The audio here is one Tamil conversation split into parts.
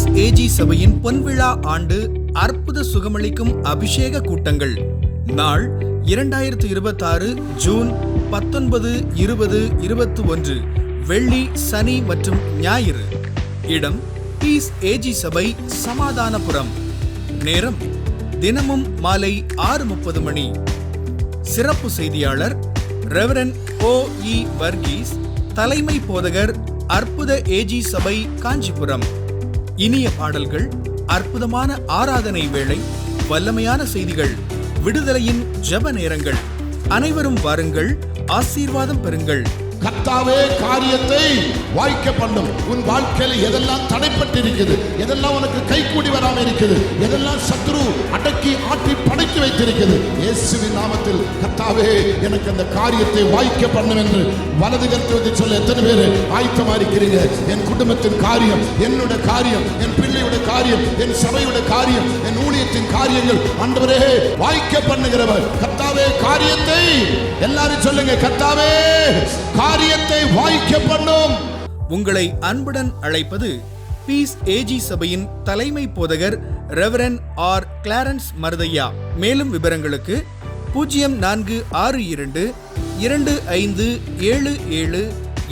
பீஸ் ஏஜி சபையின் பொன்விழா ஆண்டு அற்புத சுகமளிக்கும் அபிஷேக கூட்டங்கள். நாள் 2026 ஜூன் 19, 20, 21 வெள்ளி, சனி மற்றும் ஞாயிறு. இடம் பீஸ் ஏஜி சபை, சமாதானபுரம். நேரம் தினமும் மாலை 6:30 மணி. சிறப்பு செய்தியாளர் ரெவரண்ட் O.E. வர்கீஸ், தலைமை போதகர், அற்புத ஏஜி சபை, காஞ்சிபுரம். இனிய பாடல்கள், அற்புதமான ஆராதனை வேளை, வல்லமையான செய்திகள், விடுதலையின் ஜெப நேரங்கள். அனைவரும் வாருங்கள், ஆசீர்வாதம் பெறுங்கள். கர்த்தாவே காரியத்தை வாய்க்க பண்ணும். உன் வாழ்க்கையில எதெல்லாம் தடைப்பட்டிருக்குது, எதெல்லாம் உனக்கு கைகூடி வராம இருக்குது, எதெல்லாம் சத்ரு அடக்கி ஆட்டி படைத்து வைத்திருக்குது, இயேசுவின் நாமத்தில் கர்த்தாவே எனக்கு அந்த காரியத்தை வாய்க்க பண்ணும் என்று வலது கருத்து சொல்ல எத்தனை பேர் ஆயத்தமா இருக்கிறீங்க? என் குடும்பத்தின் காரியம், என்னோட காரியம், என் பிள்ளையோட காரியம், என் சபையோட காரியம், என் ஊழியத்தின் காரியங்கள் ஆண்டவரே வாய்க்க பண்ணுகிறவர். கர்த்தாவே காரியத்தை, எல்லாரும் சொல்லுங்க, கர்த்தாவே காரியத்தை வாய்க்க பண்ணும். உங்களை அன்புடன் அழைப்பது பீஸ் ஏஜி சபையின் தலைமை போதகர் ரெவரண்ட் ஆர். கிளாரன்ஸ் மருதையா. மேலும் விவரங்களுக்கு 0462 2577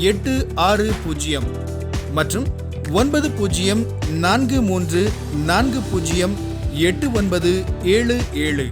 860 மற்றும் 9043408977.